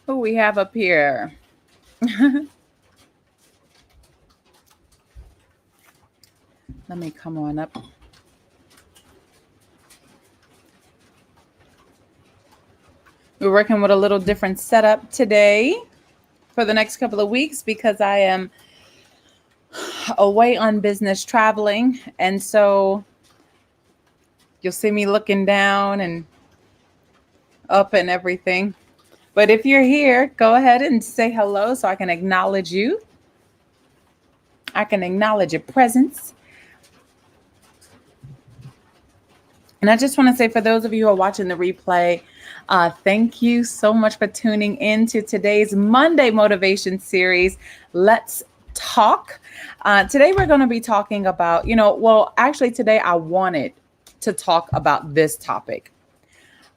Who we have up here? Let me come on up. We're working with a little different setup today for the next couple of weeks because I am away on business traveling. And so you'll see me looking down and up and everything. But if you're here, go ahead and say hello so I can acknowledge you. I can acknowledge your presence. And I just want to say, for those of you who are watching the replay, thank you so much for tuning in to today's Monday Motivation Series. Let's talk. Today we're going to be talking about, actually today I wanted to talk about this topic.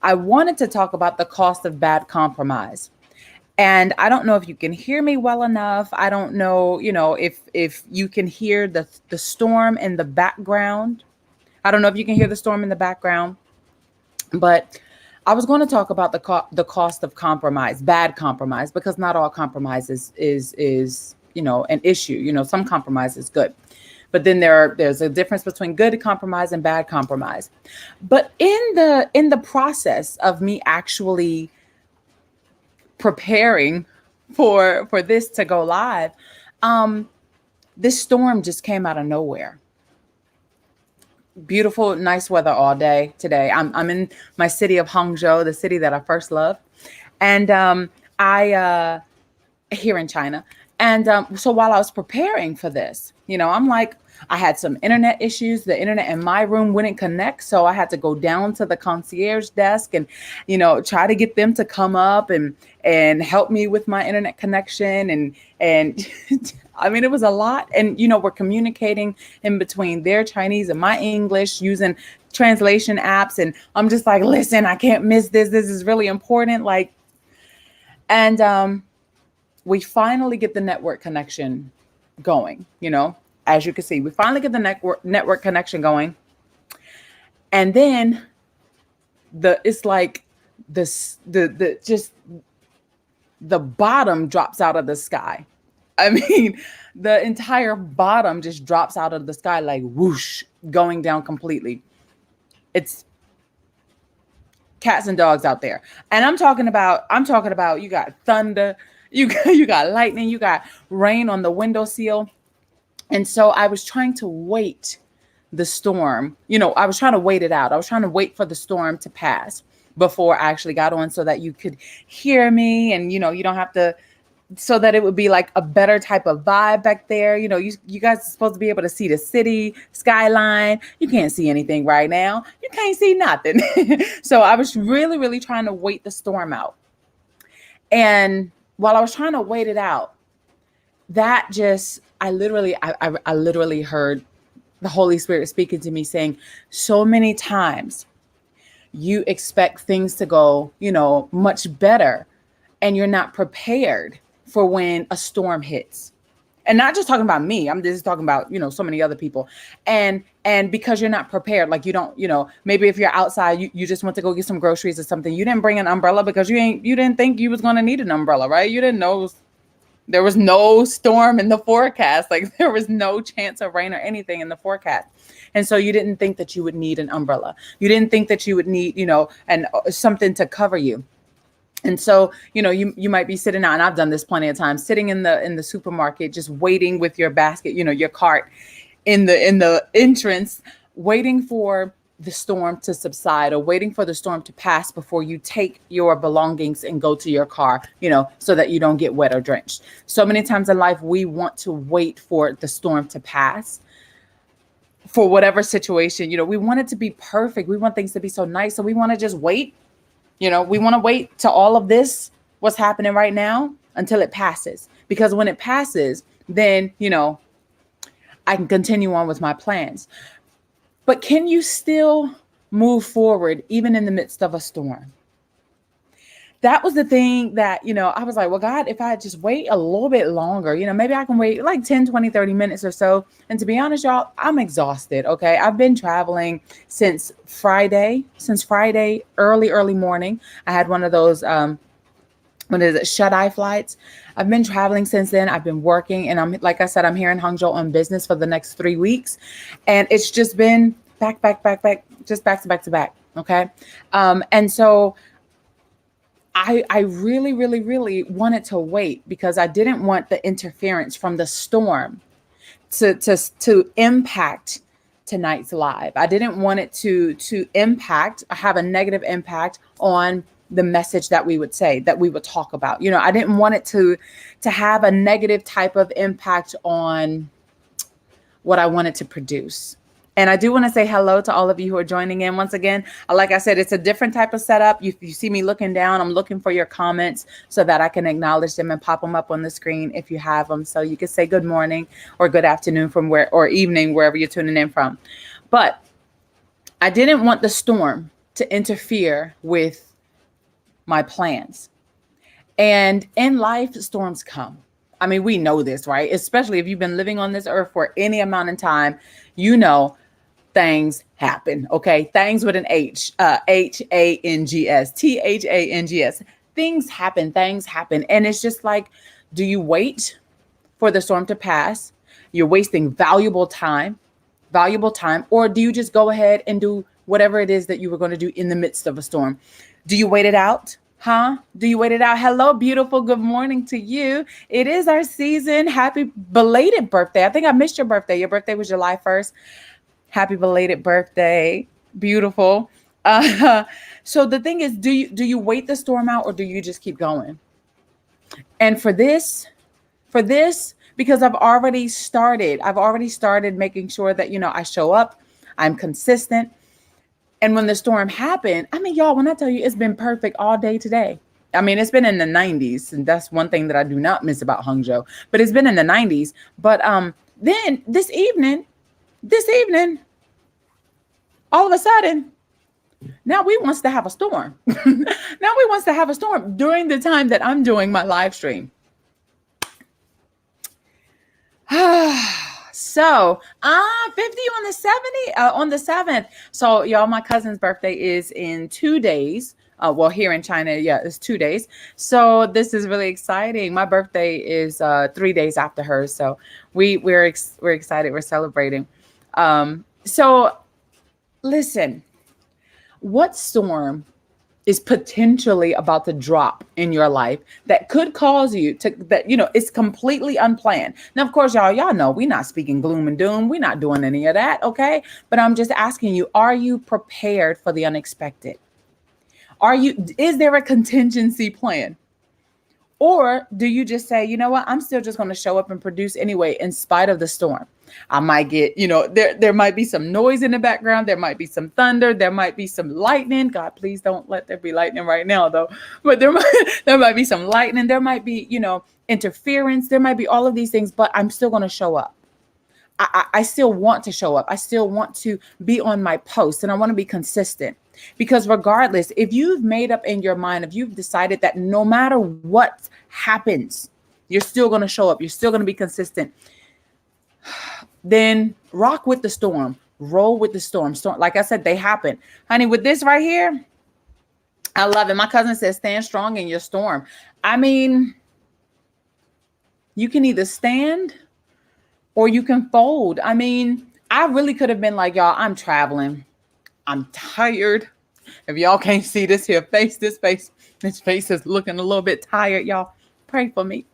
I wanted to talk about the cost of bad compromise. And I don't know if you can hear me well enough. I don't know, if you can hear the storm in the background. I don't know if you can hear the storm in the background, but I was going to talk about the cost of compromise, bad compromise, because not all compromise is an issue. Some compromise is good, but then there's a difference between good compromise and bad compromise. But in the process of me actually preparing for this to go live, this storm just came out of nowhere. Beautiful, nice weather all day today. I'm in my city of Hangzhou, the city that I first loved, and I here in China. And so while I was preparing for this, I'm like, I had some internet issues. The internet in my room wouldn't connect, so I had to go down to the concierge desk and try to get them to come up and help me with my internet connection and I mean, it was a lot. And, we're communicating in between their Chinese and my English using translation apps. And I'm just like, listen, I can't miss this. This is really important. And we finally get the network connection going, as you can see, we finally get the network connection going. And then it's like just the bottom drops out of the sky. I mean, the entire bottom just drops out of the sky, like whoosh, going down completely. It's cats and dogs out there. And I'm talking about you got thunder, you got lightning, you got rain on the windowsill. And so I was trying to wait the storm. I was trying to wait it out. I was trying to wait for the storm to pass before I actually got on so that you could hear me and, you don't have to, so that it would be like a better type of vibe back there. You guys are supposed to be able to see the city skyline. You can't see anything right now. You can't see nothing. So I was really, really trying to wait the storm out. And while I was trying to wait it out, I literally heard the Holy Spirit speaking to me saying, so many times you expect things to go, much better, and you're not prepared for when a storm hits. And not just talking about me, I'm just talking about, so many other people. And because you're not prepared, like you don't, maybe if you're outside, you just went to go get some groceries or something. You didn't bring an umbrella because you didn't think you was going to need an umbrella, right? You didn't know there was no storm in the forecast. Like there was no chance of rain or anything in the forecast. And so you didn't think that you would need an umbrella. You didn't think that you would need, and something to cover you. And so, you might be sitting out, and I've done this plenty of times, sitting in the supermarket, just waiting with your basket, your cart in the entrance, waiting for the storm to subside or waiting for the storm to pass before you take your belongings and go to your car, so that you don't get wet or drenched. So many times in life, we want to wait for the storm to pass for whatever situation. We want it to be perfect. We want things to be so nice. So we want to just wait. We want to wait till all of this, what's happening right now, until it passes. Because when it passes, then, I can continue on with my plans. But can you still move forward even in the midst of a storm? that was the thing that, I was like, well, God, if I just wait a little bit longer, maybe I can wait like 10, 20, 30 minutes or so. And to be honest, y'all, I'm exhausted. Okay. I've been traveling since Friday, early morning. I had one of those, what is it, shut-eye flights. I've been traveling since then. I've been working, and like I said, I'm here in Hangzhou on business for the next 3 weeks. And it's just been back, just back to back to back. Okay. And so I really, really, really wanted to wait because I didn't want the interference from the storm to impact tonight's live. I didn't want it to have a negative impact on the message that we would say, that we would talk about. I didn't want it to have a negative type of impact on what I wanted to produce. And I do want to say hello to all of you who are joining in. Once again, like I said, it's a different type of setup. You see me looking down. I'm looking for your comments so that I can acknowledge them and pop them up on the screen if you have them. So you can say good morning or good afternoon or evening, wherever you're tuning in from. But I didn't want the storm to interfere with my plans. And in life, storms come. I mean, we know this, right? Especially if you've been living on this earth for any amount of time, things happen. Okay. Things with an H, Hangs, Thangs. Things happen. And it's just like, do you wait for the storm to pass? You're wasting valuable time, or do you just go ahead and do whatever it is that you were going to do in the midst of a storm? Do you wait it out? Do you wait it out? Hello, beautiful. Good morning to you. It is our season. Happy belated birthday. I think I missed your birthday. Your birthday was July 1st. Happy belated birthday. Beautiful. So the thing is, do you wait the storm out or do you just keep going? And for this, because I've already started making sure that, I show up, I'm consistent. And when the storm happened, I mean, y'all, when I tell you it's been perfect all day today. I mean, it's been in the 90s, and that's one thing that I do not miss about Hangzhou, but it's been in the 90s. But then this evening, all of a sudden, now we wants to have a storm. During the time that I'm doing my live stream. So 50 on the 7th. So y'all, my cousin's birthday is in 2 days. Well, here in China, it's 2 days. So this is really exciting. My birthday is 3 days after hers. So we're excited. We're celebrating. So listen, what storm is potentially about to drop in your life that could cause you to, it's completely unplanned. Now, of course, y'all know we're not speaking gloom and doom. We're not doing any of that. Okay. But I'm just asking you, are you prepared for the unexpected? Is there a contingency plan? Or do you just say, you know what, I'm still just going to show up and produce anyway, in spite of the storm? I might get, there might be some noise in the background. There might be some thunder. There might be some lightning. God, please don't let there be lightning right now, though. But there might be some lightning. There might be, interference. There might be all of these things, but I'm still going to show up. I still want to show up. I still want to be on my post, and I want to be consistent. Because regardless, if you've made up in your mind, if you've decided that no matter what happens, you're still going to show up, you're still going to be consistent, then rock with the storm, roll with the storm. Like I said, they happen. Honey, with this right here, I love it. My cousin says, stand strong in your storm. I mean, you can either stand or you can fold. I mean, I really could have been like, y'all, I'm traveling. I'm tired. If y'all can't see this face is looking a little bit tired. Y'all pray for me.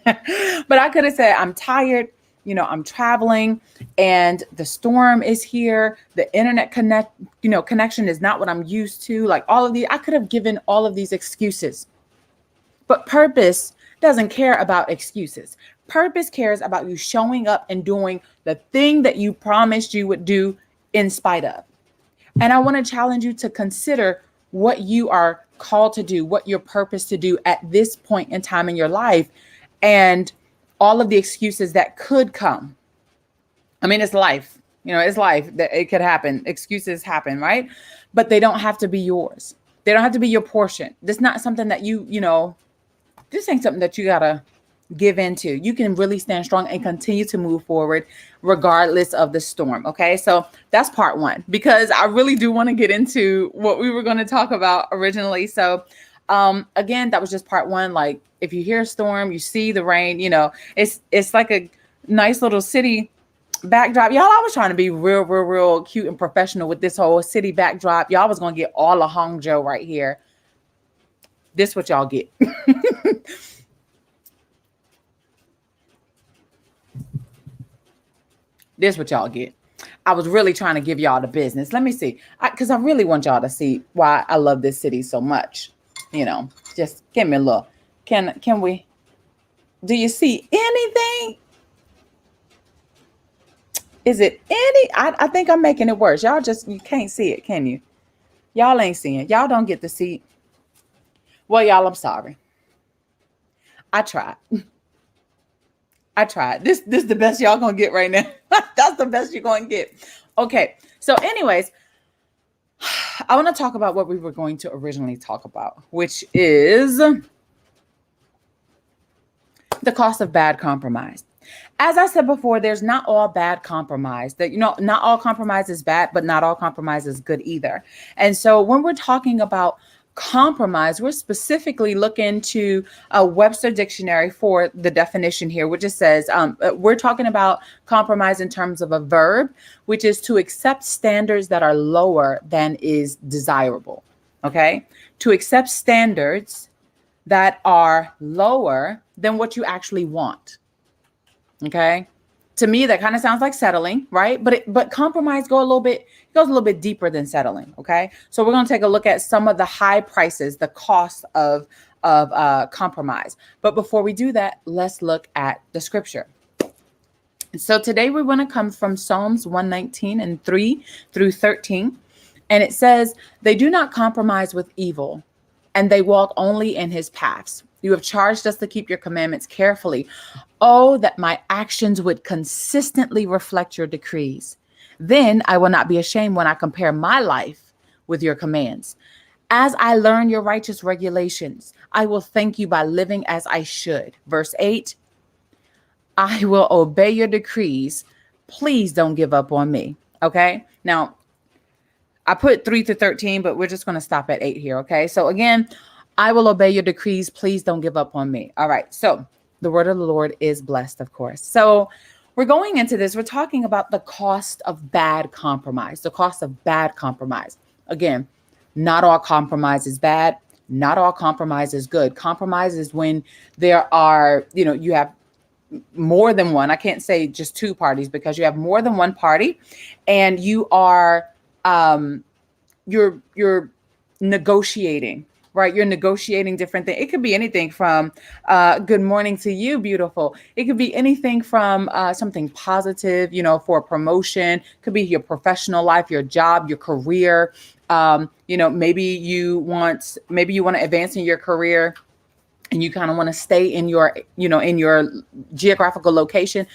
But I could have said, I'm tired. I'm traveling and the storm is here. The internet connection is not what I'm used to. Like all of these, I could have given all of these excuses. But purpose doesn't care about excuses. Purpose cares about you showing up and doing the thing that you promised you would do in spite of. And I want to challenge you to consider what you are called to do, what your purpose to do at this point in time in your life, and all of the excuses that could come. I mean, it's life. It's life that it could happen. Excuses happen, right? But they don't have to be yours. They don't have to be your portion. This is not something that this ain't something that you gotta give into. You can really stand strong and continue to move forward regardless of the storm. Okay. So that's part one, because I really do want to get into what we were going to talk about originally. So again, that was just part one. Like, if you hear a storm, you see the rain, it's like a nice little city backdrop. Y'all, I was trying to be real cute and professional with this whole city backdrop. Y'all was going to get all of Hangzhou right here. This what y'all get. This what y'all get. I was really trying to give y'all the business. Let me see. Because I really want y'all to see why I love this city so much. Just give me a look. Can we? Do you see anything? Is it any? I think I'm making it worse. You can't see it, can you? Y'all ain't seeing. Y'all don't get to see. Well, y'all, I'm sorry. I tried. This is the best y'all gonna get right now. That's the best you're gonna get. Okay. So anyways, I want to talk about what we were going to originally talk about, which is the cost of bad compromise. As I said before, there's not all bad compromise. Not all compromise is bad, but not all compromise is good either. And so when we're talking about compromise, we're specifically looking to a Webster dictionary for the definition here, which just says we're talking about compromise in terms of a verb, which is to accept standards that are lower than is desirable. Okay, to accept standards that are lower than what you actually want. Okay, to me that kind of sounds like settling, right? But compromise goes a little bit deeper than settling. Okay, so we're going to take a look at some of the high prices, the cost of compromise. But before we do that, let's look at the scripture. So today we want to come from Psalms 119 and 3 through 13, and it says, "They do not compromise with evil, and they walk only in his paths. You have charged us to keep your commandments carefully. Oh, that my actions would consistently reflect your decrees. Then I will not be ashamed when I compare my life with your commands. As I learn your righteous regulations, I will thank you by living as I should." Verse 8, "I will obey your decrees. Please don't give up on me." Okay. Now, I put 3 to 13, but we're just going to stop at 8 here. Okay. So again, "I will obey your decrees. Please don't give up on me." All right. So the word of the Lord is blessed, of course. So we're going into this. We're talking about the cost of bad compromise, the cost of bad compromise. Again, not all compromise is bad. Not all compromise is good. Compromise is when there are, you have more than one. I can't say just two parties, because you have more than one party, and you are, you're negotiating. Right. You're negotiating different things. It could be anything from good morning to you, beautiful. It could be anything from something positive, for a promotion. It could be your professional life, your job, your career. Maybe you want to advance in your career, and you kind of want to stay in your geographical location.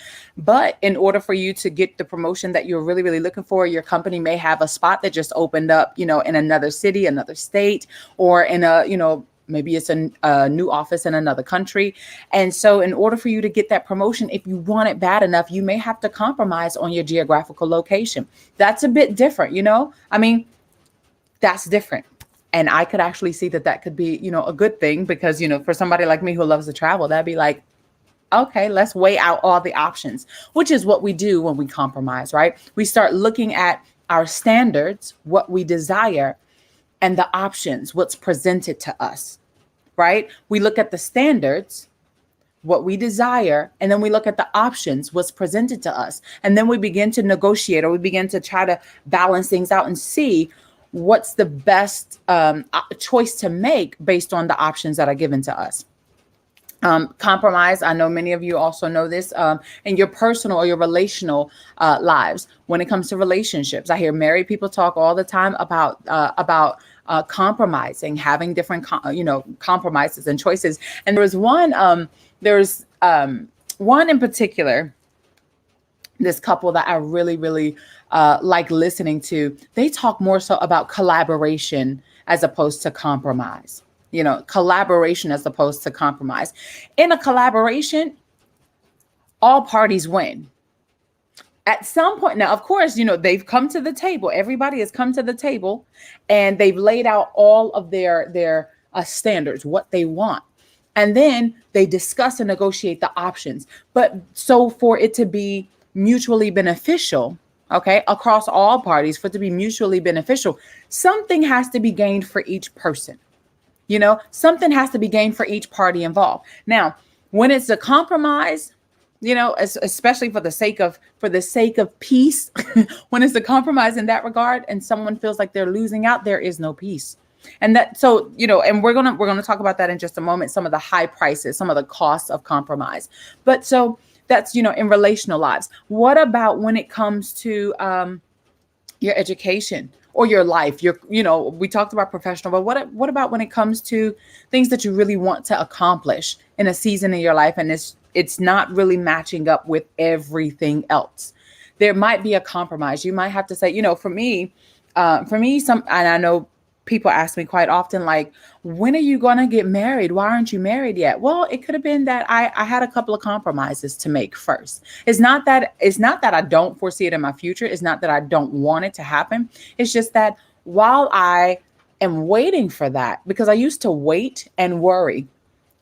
But in order for you to get the promotion that you're really, really looking for, your company may have a spot that just opened up, in another city, another state, or in maybe it's a new office in another country. And so in order for you to get that promotion, if you want it bad enough, you may have to compromise on your geographical location. That's a bit different, that's different. And I could actually see that could be, a good thing, because, for somebody like me who loves to travel, that'd be like, okay, let's weigh out all the options, which is what we do when we compromise, right? We start looking at our standards, what we desire, and the options, what's presented to us, right? We look at the standards, what we desire, and then we look at the options, what's presented to us. And then we begin to negotiate, or we begin to try to balance things out and see what's the best choice to make based on the options that are given to us. Compromise, I know many of you also know this, in your personal or your relational lives. When it comes to relationships, I hear married people talk all the time about compromising, having different compromises and choices. And there's one in particular this couple that I really, really like listening to, they talk more so about collaboration as opposed to compromise. Collaboration as opposed to compromise. In a collaboration, all parties win. At some point, now, of course, they've come to the table. Everybody has come to the table, and they've laid out all of their standards, what they want. And then they discuss and negotiate the options. But so for it to be mutually beneficial, okay, across all parties, for it to be mutually beneficial, something has to be gained for each person. Something has to be gained for each party involved. Now, when it's a compromise, especially for the sake of peace, when it's a compromise in that regard, and someone feels like they're losing out, there is no peace. And and we're gonna talk about that in just a moment. Some of the high prices, some of the costs of compromise. But so that's in relational lives. What about when it comes to your education or your life? We talked about professional, but what about when it comes to things that you really want to accomplish in a season in your life, and it's not really matching up with everything else? There might be a compromise. You might have to say, for me, and I know people ask me quite often, like, when are you going to get married? Why aren't you married yet? Well, it could have been that I had a couple of compromises to make first. It's not that I don't foresee it in my future. It's not that I don't want it to happen. It's just that while I am waiting for that, because I used to wait and worry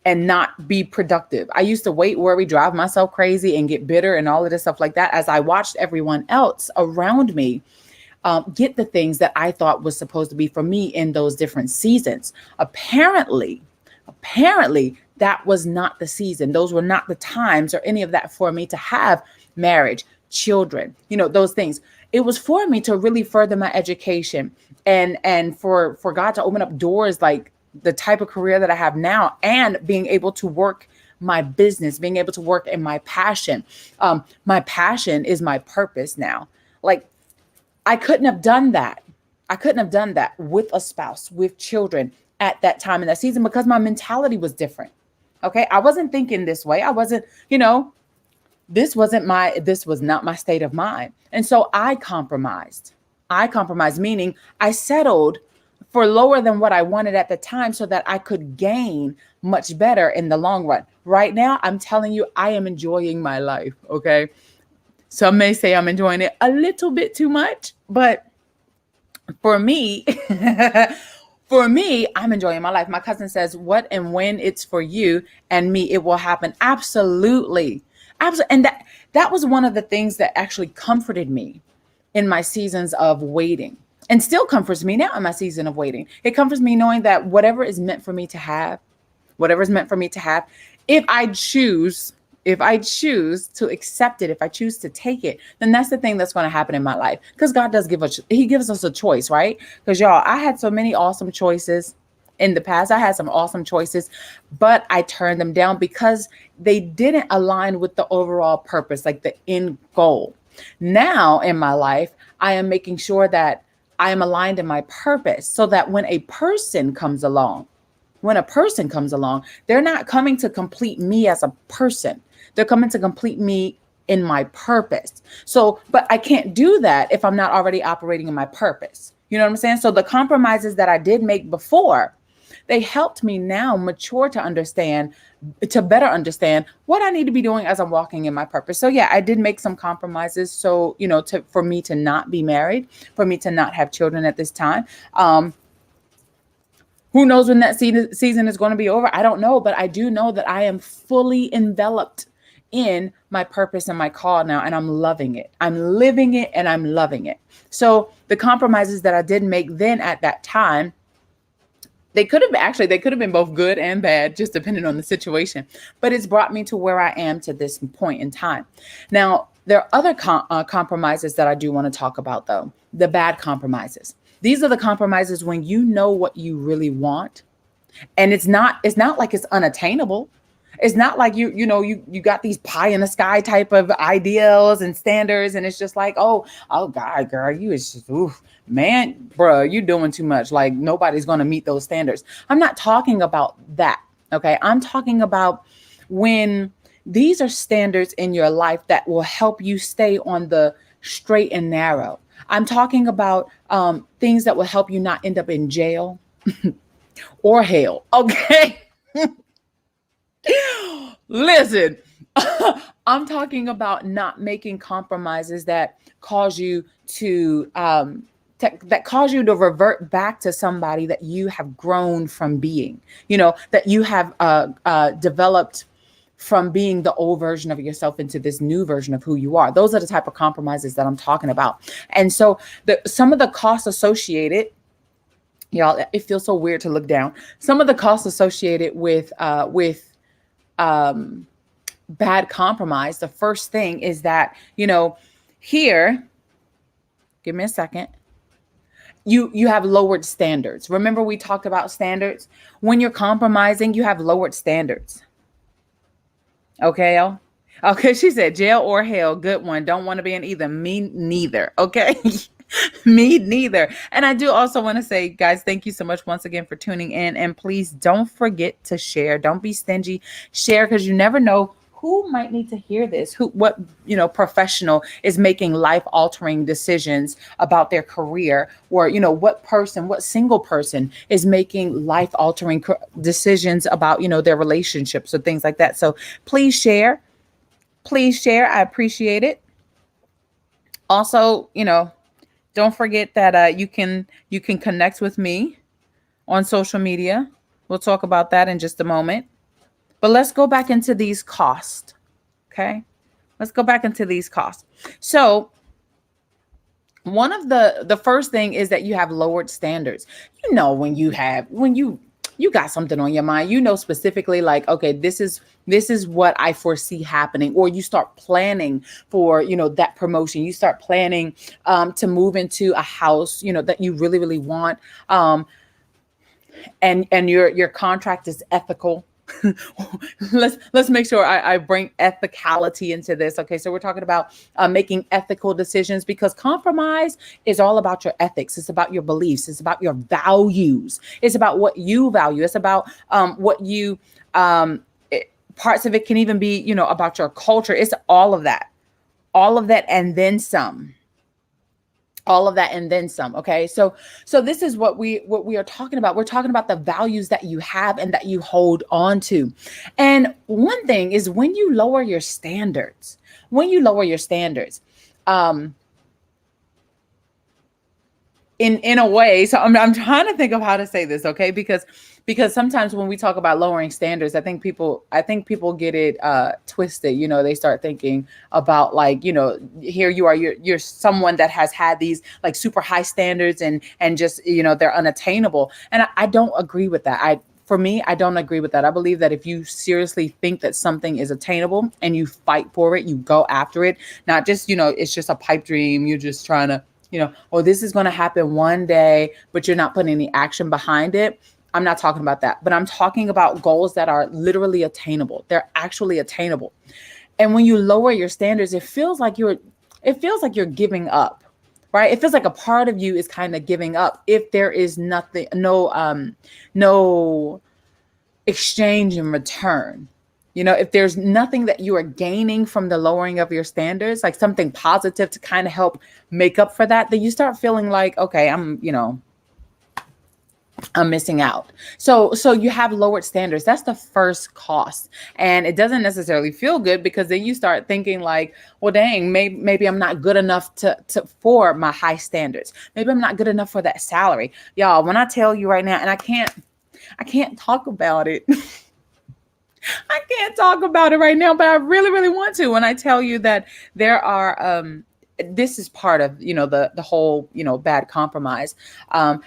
and not be productive. I used to wait, worry, drive myself crazy and get bitter and all of this stuff like that, as I watched everyone else around me get the things that I thought was supposed to be for me in those different seasons. Apparently, that was not the season. Those were not the times or any of that for me to have marriage, children, those things. It was for me to really further my education and for God to open up doors like the type of career that I have now, and being able to work my business, being able to work in my passion. My passion is my purpose now. Like, I couldn't have done that. I couldn't have done that with a spouse, with children at that time in that season, because my mentality was different. Okay. I wasn't thinking this way. I wasn't, this was not my state of mind. And so I compromised, meaning I settled for lower than what I wanted at the time so that I could gain much better in the long run. Right now, I'm telling you, I am enjoying my life. Okay. Some may say I'm enjoying it a little bit too much, but for me, I'm enjoying my life. My cousin says, what and when it's for you and me, it will happen. Absolutely. And that was one of the things that actually comforted me in my seasons of waiting, and still comforts me now in my season of waiting. It comforts me knowing that whatever is meant for me to have, if I choose to accept it, if I choose to take it, then that's the thing that's going to happen in my life. Because God does He gives us a choice, right? Because y'all, I had so many awesome choices in the past. I had some awesome choices, but I turned them down because they didn't align with the overall purpose, like the end goal. Now in my life, I am making sure that I am aligned in my purpose, so that when a person comes along, they're not coming to complete me as a person. They're coming to complete me in my purpose. So, but I can't do that if I'm not already operating in my purpose. You know what I'm saying? So the compromises that I did make before, they helped me now mature to better understand what I need to be doing as I'm walking in my purpose. So yeah, I did make some compromises. So, for me to not be married, for me to not have children at this time. Who knows when that season is going to be over? I don't know, but I do know that I am fully enveloped in my purpose and my call now, and I'm loving it. I'm living it and I'm loving it. So the compromises that I did make then at that time, they could have been both good and bad, just depending on the situation. But it's brought me to where I am to this point in time. Now, there are other compromises that I do want to talk about, though. The bad compromises. These are the compromises when you know what you really want, and it's not like it's unattainable. It's not like you got these pie in the sky type of ideals and standards, and it's just like, oh God, girl, you is just, oof, man, bro, you doing too much. Like, nobody's going to meet those standards. I'm not talking about that. Okay. I'm talking about when These are standards in your life that will help you stay on the straight and narrow. I'm talking about things that will help you not end up in jail or hell. Okay. Listen, I'm talking about not making compromises that cause you that cause you to revert back to somebody that you have grown from being, that you have developed from being the old version of yourself into this new version of who you are. Those are the type of compromises that I'm talking about. And so some of the costs associated, y'all, it feels so weird to look down. Some of the costs associated with bad compromise. The first thing is that, here, give me a second. You have lowered standards. Remember we talked about standards? When you're compromising, you have lowered standards. Okay, Elle? Okay, she said jail or hell. Good one. Don't want to be in either. Me neither. Okay. Me neither. And I do also want to say, guys, thank you so much once again for tuning in. And please don't forget to share. Don't be stingy. Share, because you never know who might need to hear this. What professional is making life-altering decisions about their career, or what single person is making life-altering decisions about their relationships or things like that. So please share. Please share. I appreciate it. Also, don't forget that you can connect with me on social media. We'll talk about that in just a moment. But let's go back into these costs. Okay? Let's go back into these costs. So one of the first thing is that you have lowered standards. When you got something on your mind, specifically like, okay, this is what I foresee happening, or you start planning for, that promotion. You start planning to move into a house, that you really, really want. And your contract is ethical. Let's make sure I bring ethicality into this. Okay, so we're talking about making ethical decisions, because compromise is all about your ethics. It's about your beliefs. It's about your values. It's about what you value. It's about what you parts of it can even be about your culture. It's all of that, and then some. All of that and then some. Okay. So this is what we are talking about. We're talking about the values that you have and that you hold on to. And one thing is, when you lower your standards, in a way, so I'm trying to think of how to say this, okay? Because sometimes when we talk about lowering standards, I think people get it twisted. They start thinking about, like, here you are, you're someone that has had these like super high standards and just they're unattainable. And I don't agree with that. For me, I don't agree with that. I believe that if you seriously think that something is attainable and you fight for it, you go after it, not just it's just a pipe dream. You're just trying to this is going to happen one day, but you're not putting any action behind it. I'm not talking about that, but I'm talking about goals that are literally attainable. They're actually attainable. And when you lower your standards, it feels like you're giving up, right? It feels like a part of you is kind of giving up if there is nothing, no exchange in return. If there's nothing that you are gaining from the lowering of your standards, like something positive to kind of help make up for that, then you start feeling like, okay, I'm missing out. So you have lowered standards. That's the first cost. And it doesn't necessarily feel good, because then you start thinking like, well, dang, maybe I'm not good enough for my high standards. Maybe I'm not good enough for that salary. Y'all, when I tell you right now, and I can't talk about it. I can't talk about it right now, but I really, really want to. When I tell you that there are, this is part of, the whole, bad compromise,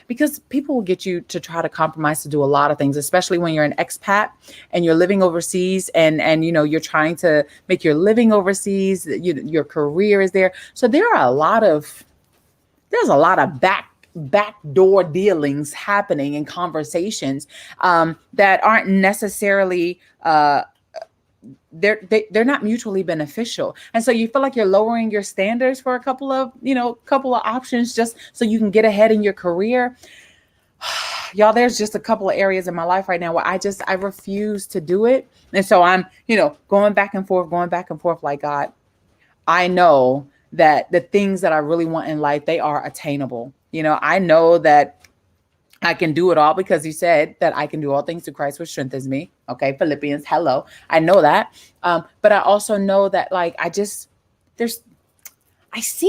because people will get you to try to compromise to do a lot of things, especially when you're an expat and you're living overseas and you're trying to make your living overseas, your career is there. So there's a lot of backdoor dealings happening in conversations that aren't necessarily they're not mutually beneficial. And so you feel like you're lowering your standards for a couple of options just so you can get ahead in your career. y'all, there's just a couple of areas in my life right now where I refuse to do it. And so I'm, going back and forth like, God, I know that the things that I really want in life, they are attainable. I know that I can do it all because he said that I can do all things through Christ, which strengthens me. Okay. Philippians. Hello. I know that. But I also know that like, I see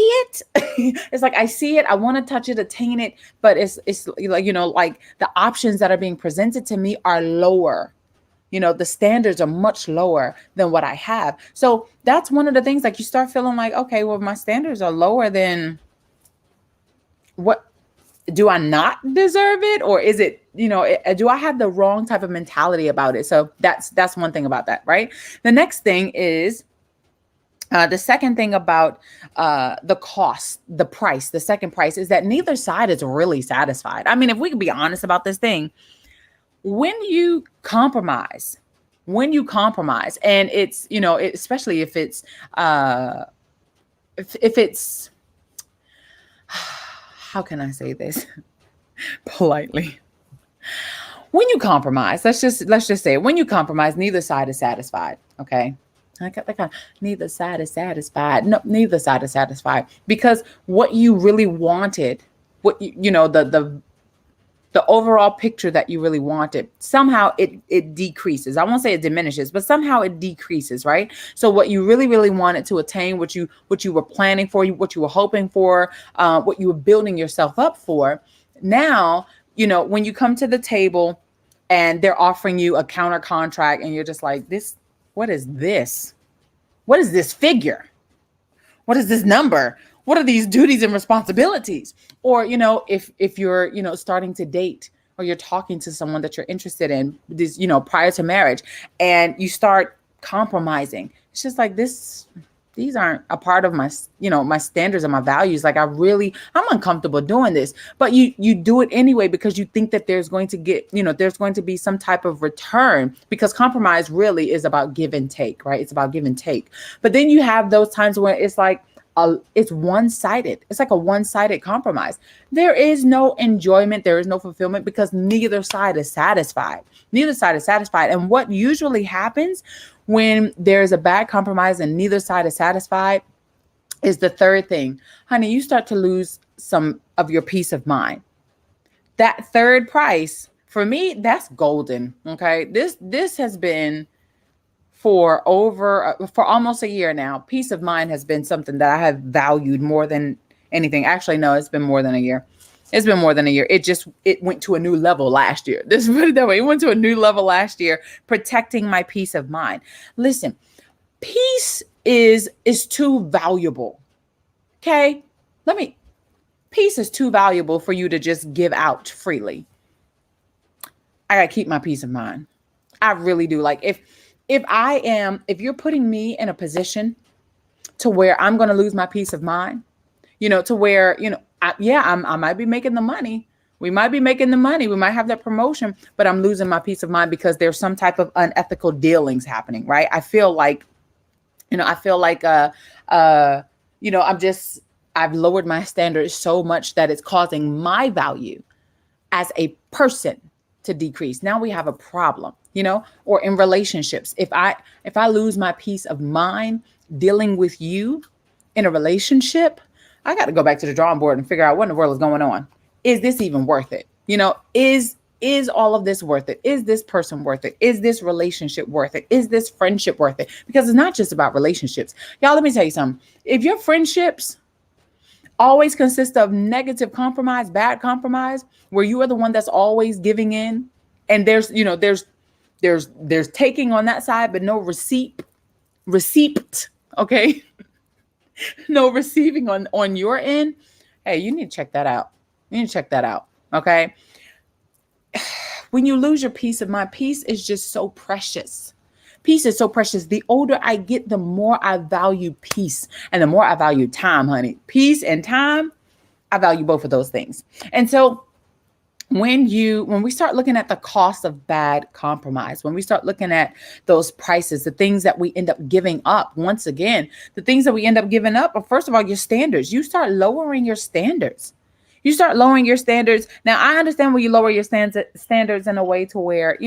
it. It's like, I see it. I want to touch it, attain it. But it's like, like the options that are being presented to me are lower. The standards are much lower than what I have. So that's one of the things, like you start feeling like, okay, well, my standards are lower than what. Do I not deserve it? Or is it, do I have the wrong type of mentality about it? So that's one thing about that, right? The next thing is, the second thing about the cost, the price, the second price is that neither side is really satisfied. I mean, if we can be honest about this thing, when you compromise, and it's, especially if it's, if it's, how can I say this politely? When you compromise, let's just say it. When you compromise, neither side is satisfied. Okay. Neither side is satisfied. No, neither side is satisfied because what you really wanted, what the overall picture that you really wanted, somehow it decreases. I won't say it diminishes, but somehow it decreases, right? So what you really, really wanted to attain, what you were planning for, what you were hoping for, what you were building yourself up for. Now, when you come to the table and they're offering you a counter contract and you're just like, what is this? What is this figure? What is this number? What are these duties and responsibilities? Or, if you're, starting to date or you're talking to someone that you're interested in, this, prior to marriage, and you start compromising, it's just like these aren't a part of my, my standards and my values. Like I'm uncomfortable doing this, but you do it anyway because you think that there's going to be some type of return, because compromise really is about give and take, right? It's about give and take. But then you have those times where it's like, it's one-sided. It's like a one-sided compromise. There is no enjoyment. There is no fulfillment because neither side is satisfied. And what usually happens when there's a bad compromise and neither side is satisfied is the third thing. Honey, you start to lose some of your peace of mind. That third price, for me, that's golden. Okay. This has been for almost a year now. Peace of mind has been something that I have valued more than anything. Actually, no, it's been more than a year. It went to a new level last year. This is really that way. It went to a new level last year, protecting my peace of mind. Listen, peace is too valuable. Okay. Peace is too valuable for you to just give out freely. I gotta keep my peace of mind. I really do. Like if you're putting me in a position to where I'm going to lose my peace of mind, to where, I might be making the money. We might be making the money. We might have that promotion, but I'm losing my peace of mind because there's some type of unethical dealings happening, right? I've lowered my standards so much that it's causing my value as a person to decrease. Now we have a problem, or in relationships. If I lose my peace of mind dealing with you in a relationship, I got to go back to the drawing board and figure out what in the world is going on. Is this even worth it? Is all of this worth it? Is this person worth it? Is this relationship worth it? Is this friendship worth it? Because it's not just about relationships. Y'all, let me tell you something. If your friendships always consist of negative compromise, bad compromise, where you are the one that's always giving in, and there's taking on that side, but no receipt, okay? No receiving on your end. Hey, you need to check that out. Okay? When you lose your peace of mind, peace is just so precious. Peace is so precious. The older I get, the more I value peace and the more I value time, honey. Peace and time, I value both of those things. And so when we start looking at the cost of bad compromise, when we start looking at those prices, the things that we end up giving up, once again, the things that we end up giving up are, first of all, your standards. You start lowering your standards. You start lowering your standards. Now, I understand when you lower your standards in a way to where,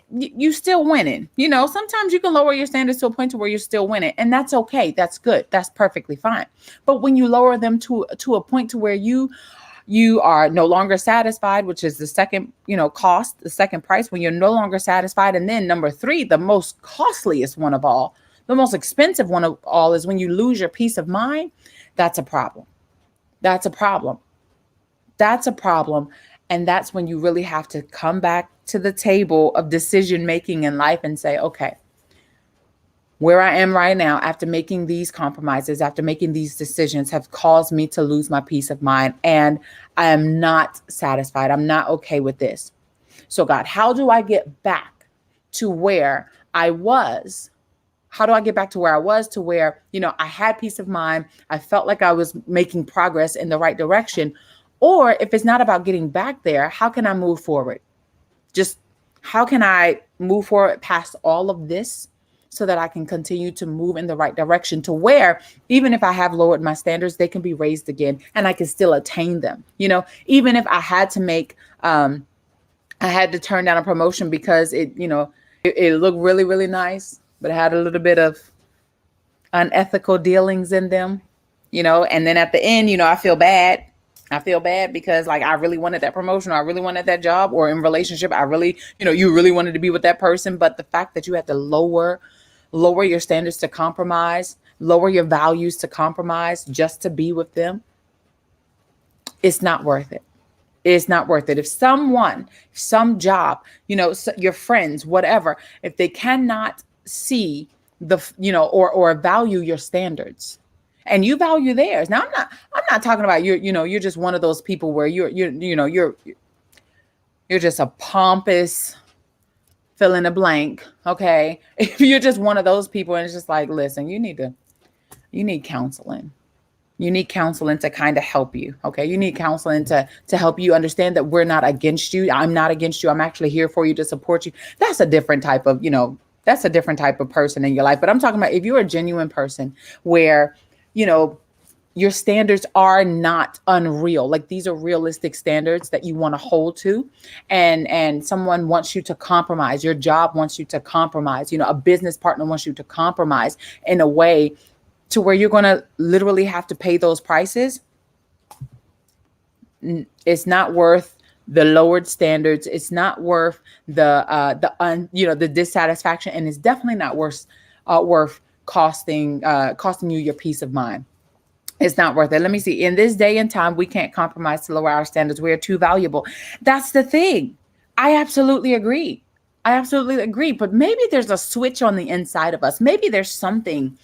you still winning. Sometimes you can lower your standards to a point to where you're still winning, and that's okay. That's good. That's perfectly fine. But when you lower them to a point to where you are no longer satisfied, which is the second, cost, the second price, when you're no longer satisfied. And then number three, the most costliest one of all, the most expensive one of all, is when you lose your peace of mind. That's a problem. That's a problem. That's a problem. And that's when you really have to come back to the table of decision making in life and say, okay, where I am right now, after making these compromises, after making these decisions, have caused me to lose my peace of mind. And I am not satisfied. I'm not okay with this. So God, how do I get back to where I was? How do I get back to where I was, to where, I had peace of mind? I felt like I was making progress in the right direction. Or if it's not about getting back there, how can I move forward? Just how can I move forward past all of this so that I can continue to move in the right direction, to where even if I have lowered my standards, they can be raised again and I can still attain them. Even if I had to I had to turn down a promotion because it looked really, really nice, but it had a little bit of unethical dealings in them, and then at the end, I feel bad. I feel bad because I really wanted that promotion, or I really wanted that job, or in relationship, I really, you really wanted to be with that person. But the fact that you had to lower your standards to compromise, lower your values to compromise just to be with them, it's not worth it. It's not worth it. If some job, your friends, whatever, if they cannot see or value your standards, and you value theirs. Now, I'm not talking about you're just one of those people where you're just a pompous fill in the blank. Okay. If you're just one of those people and it's just like, listen, you need counseling. You need counseling to kind of help you. Okay. You need counseling to help you understand that we're not against you. I'm not against you. I'm actually here for you to support you. That's a different type of, that's a different type of person in your life. But I'm talking about if you're a genuine person where, your standards are not unreal. Like, these are realistic standards that you want to hold to. And someone wants you to compromise. Your job wants you to compromise. A business partner wants you to compromise in a way to where you're going to literally have to pay those prices. It's not worth the lowered standards. It's not worth the dissatisfaction. And it's definitely not worth costing you your peace of mind. It's not worth it. Let me see. In this day and time, we can't compromise to lower our standards. We are too valuable. That's the thing. I absolutely agree. But maybe there's a switch on the inside of us. Maybe there's something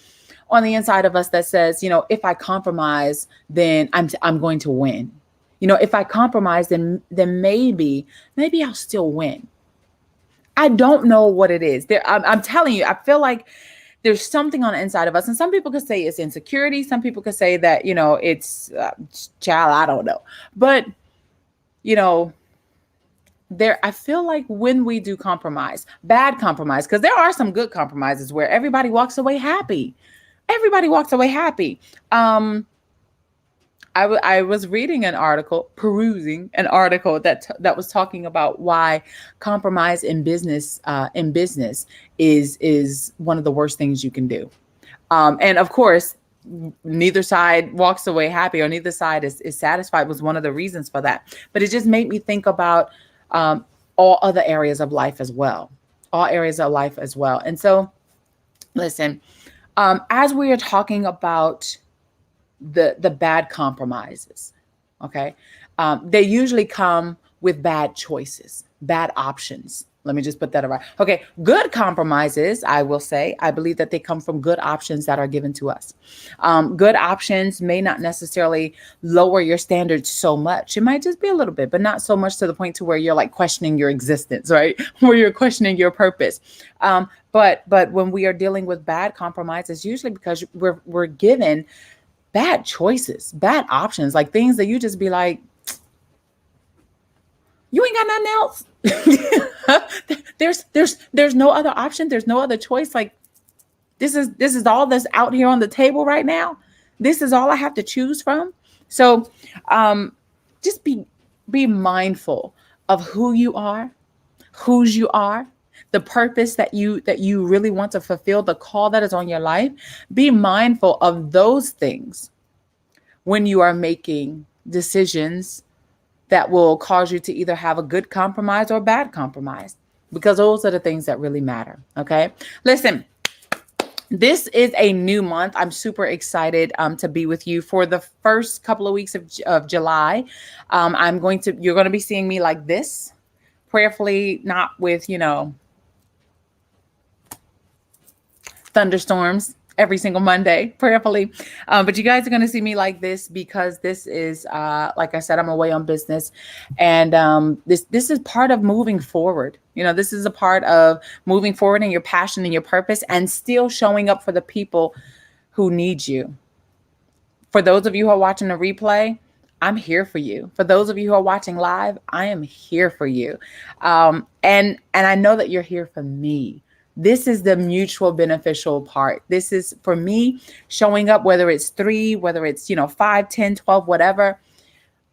on the inside of us that says, if I compromise, then I'm going to win. If I compromise, then maybe I'll still win. I don't know what it is. I'm telling you, I feel like there's something on the inside of us. And some people could say it's insecurity. Some people could say that, it's child, I don't know. But, I feel like when we do compromise, bad compromise, because there are some good compromises where everybody walks away happy. I was reading an article, perusing an article that was talking about why compromise in business is one of the worst things you can do. And of course, neither side walks away happy, or neither side is satisfied, was one of the reasons for that. But it just made me think about all other areas of life as well. And so, listen, as we are talking about the bad compromises, okay, they usually come with bad choices, bad options. Let me just put that around. Okay, good compromises, I will say, I believe that they come from good options that are given to us. Good options may not necessarily lower your standards so much. It might just be a little bit, but not so much to the point to where you're like questioning your existence, right? Where you're questioning your purpose. But when we are dealing with bad compromises, usually because we're given bad choices, bad options, like things that you just be like, you ain't got nothing else. There's no other option. There's no other choice. Like, this is all that's out here on the table right now. This is all I have to choose from. So, just be mindful of who you are, whose you are, the purpose that you really want to fulfill, the call that is on your life. Be mindful of those things when you are making decisions that will cause you to either have a good compromise or bad compromise, because those are the things that really matter. Okay. Listen, this is a new month. I'm super excited to be with you for the first couple of weeks of July. You're going to be seeing me like this, prayerfully, not with, thunderstorms every single Monday, prayerfully. But you guys are going to see me like this because this is, like I said, I'm away on business. And this is part of moving forward. This is a part of moving forward in your passion and your purpose and still showing up for the people who need you. For those of you who are watching the replay, I'm here for you. For those of you who are watching live, I am here for you. And I know that you're here for me. This is the mutual beneficial part. This is for me showing up, whether it's 3, whether it's, 5, 10, 12, whatever.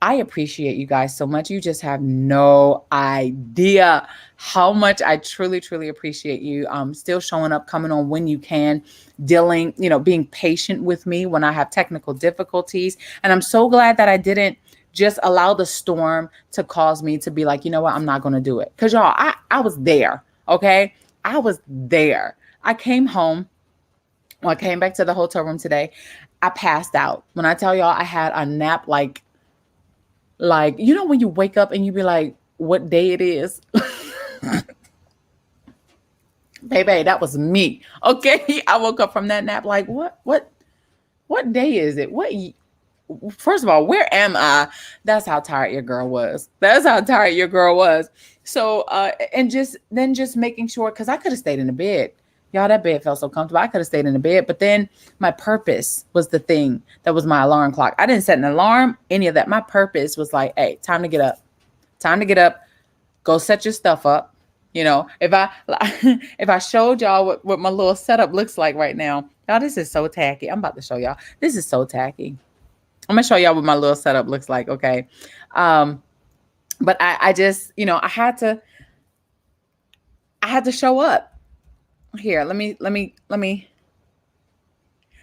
I appreciate you guys so much. You just have no idea how much I truly, truly appreciate you. Still showing up, coming on when you can, dealing, being patient with me when I have technical difficulties. And I'm so glad that I didn't just allow the storm to cause me to be like, you know what, I'm not going to do it. Because y'all, I was there. Okay. I was there. I came home. When I came back to the hotel room today, I passed out. When I tell y'all I had a nap like, when you wake up and you be like, what day it is? Baby, that was me. Okay. I woke up from that nap like, what day is it? First of all, where am I? That's how tired your girl was. So, and just making sure, because I could have stayed in the bed. Y'all, that bed felt so comfortable. I could have stayed in the bed, but then my purpose was the thing that was my alarm clock. I didn't set an alarm, any of that. My purpose was like, hey, time to get up. Go set your stuff up. If I showed y'all what my little setup looks like right now, y'all, this is so tacky. I'm about to show y'all. This is so tacky. I'm gonna show y'all what my little setup looks like. Okay. But I just, I had to show up. Here, let me.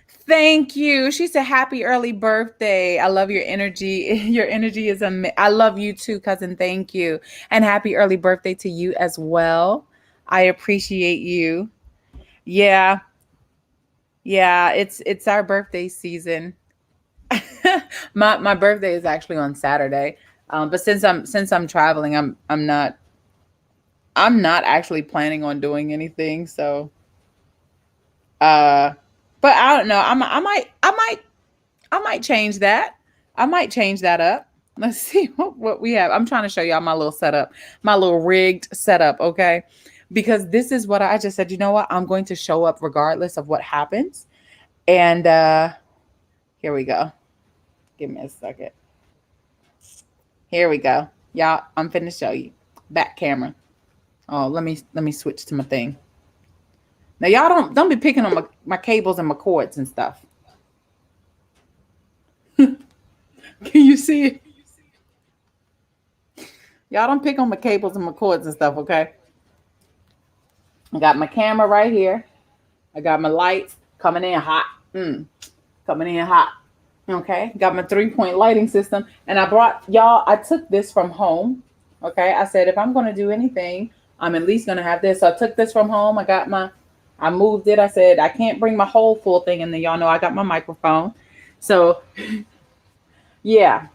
Thank you. She said, happy early birthday. I love your energy. Your energy is amazing. I love you too, cousin. Thank you. And happy early birthday to you as well. I appreciate you. Yeah. Yeah. It's our birthday season. My birthday is actually on Saturday. But since I'm traveling, I'm not actually planning on doing anything. So, but I don't know. I might change that. I might change that up. Let's see what we have. I'm trying to show y'all my little setup, my little rigged setup. Okay. Because this is what I just said, you know what? I'm going to show up regardless of what happens. And, here we go. Give me a second. Here we go. Y'all, I'm finna show you. Back camera. Oh, let me switch to my thing. Now y'all don't be picking on my cables and my cords and stuff. Can you see it? Y'all don't pick on my cables and my cords and stuff, okay? I got my camera right here. I got my lights coming in hot. Coming in hot. Okay. Got my 3-point lighting system. And I took this from home. Okay. I said, if I'm going to do anything, I'm at least going to have this. So I took this from home. I moved it. I said, I can't bring my whole full thing in there. Y'all know I got my microphone. So yeah.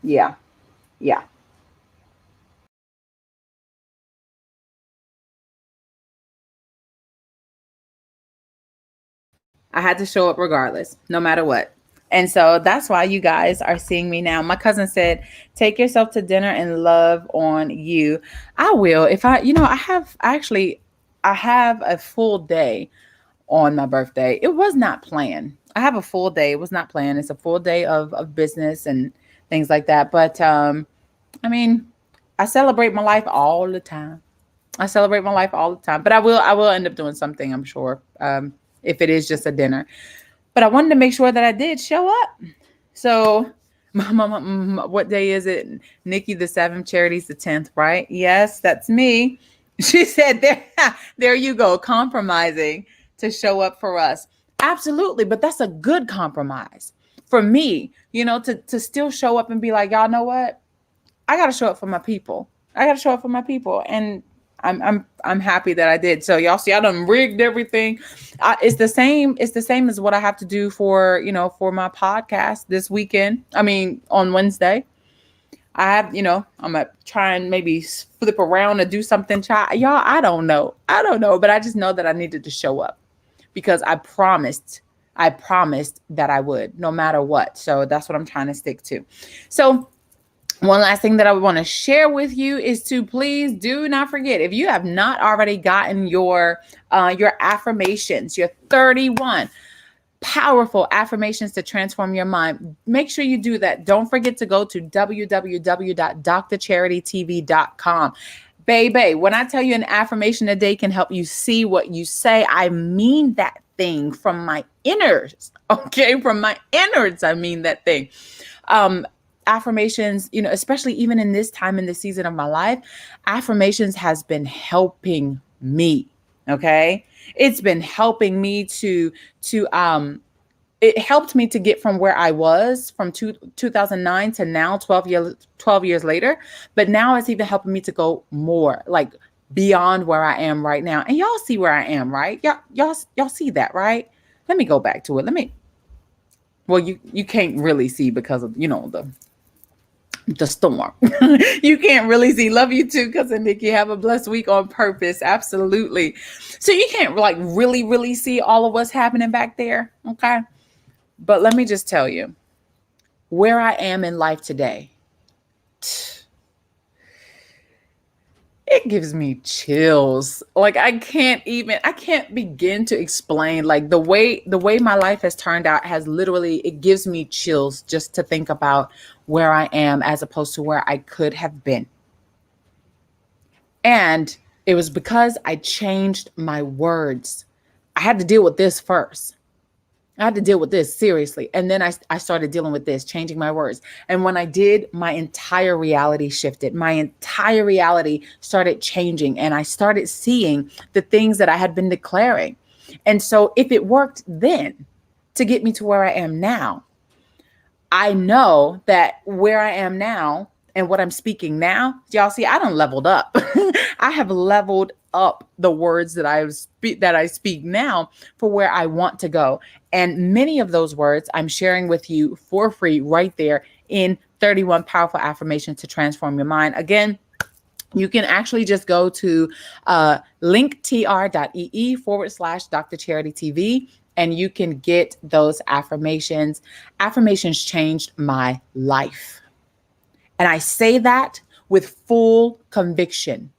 Yeah. Yeah. I had to show up regardless, no matter what. And so that's why you guys are seeing me now. My cousin said, take yourself to dinner and love on you. I will. If I have a full day on my birthday. It was not planned. I have a full day. It was not planned. It's a full day of business and things like that. But I mean, I celebrate my life all the time. But I will end up doing something, I'm sure. If it is just a dinner. But I wanted to make sure that I did show up. So What day is it? Nikki the 7th, Charity's the 10th, right? Yes, that's me. She said, there you go, compromising to show up for us. Absolutely, but that's a good compromise for me, to still show up and be like, y'all know what? I got to show up for my people. I got to show up for my people. And I'm happy that I did. So y'all see, I done rigged everything. It's the same. It's the same as what I have to do for my podcast this weekend. I mean, on Wednesday, I have, I'm gonna try and maybe flip around and do something. Y'all, I don't know, but I just know that I needed to show up because I promised that I would, no matter what. So that's what I'm trying to stick to. So one last thing that I would want to share with you is to please do not forget, if you have not already gotten your affirmations, your 31 powerful affirmations to transform your mind, make sure you do that. Don't forget to go to www.drcharitytv.com. Baby, when I tell you an affirmation a day can help you see what you say, I mean that thing from my innards. Okay, from my innards, I mean that thing. Affirmations, especially even in this time in this season of my life, affirmations has been helping me. Okay. It's been helping me it helped me to get from where I was from 2009 to now, 12 years later. But now it's even helping me to go more like beyond where I am right now. And y'all see where I am, right? Y'all see that, right? Let me go back to it. Well, you can't really see because of, the storm. You can't really see. Love you too, cousin Nikki. Have a blessed week on purpose. Absolutely. So you can't like really see all of what's happening back there. Okay. But let me just tell you where I am in life today. It gives me chills. Like I can't begin to explain like the way my life has turned out it gives me chills just to think about where I am as opposed to where I could have been. And it was because I changed my words. I had to deal with this first. I had to deal with this seriously. And then I started dealing with this, changing my words. And when I did, my entire reality shifted. My entire reality started changing. And I started seeing the things that I had been declaring. And so if it worked then to get me to where I am now, I know that where I am now and what I'm speaking now, y'all see, I done leveled up. I have leveled up the words that I speak now for where I want to go. And many of those words I'm sharing with you for free right there in 31 powerful affirmations to transform your mind. Again, you can actually just go to linktr.ee/Dr. Charity TV and you can get those affirmations. Affirmations changed my life. And I say that with full conviction.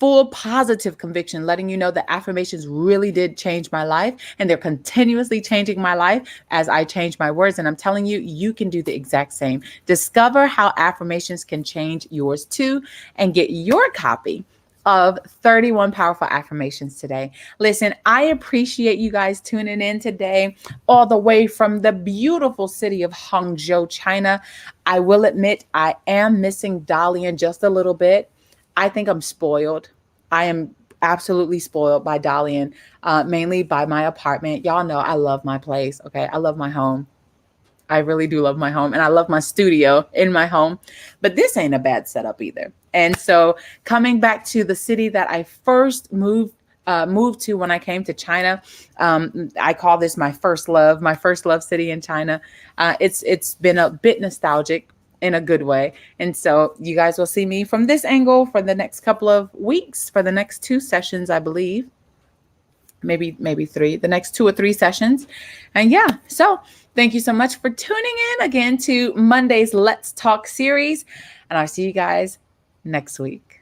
Full positive conviction, letting you know that affirmations really did change my life and they're continuously changing my life as I change my words. And I'm telling you, you can do the exact same. Discover how affirmations can change yours too and get your copy of 31 powerful affirmations today. Listen, I appreciate you guys tuning in today all the way from the beautiful city of Hangzhou, China. I will admit I am missing Dalian just a little bit. I think I'm spoiled. I am absolutely spoiled by Dalian, mainly by my apartment. Y'all know I love my place. Okay. I love my home. I really do love my home and I love my studio in my home, but this ain't a bad setup either. And so coming back to the city that I first moved to when I came to China, I call this my first love city in China. It's been a bit nostalgic in a good way. And so you guys will see me from this angle for the next couple of weeks, for the next 2 sessions, I believe, maybe 3, the next 2 or 3 sessions. And yeah, so thank you so much for tuning in again to Monday's Let's Talk series. And I'll see you guys next week.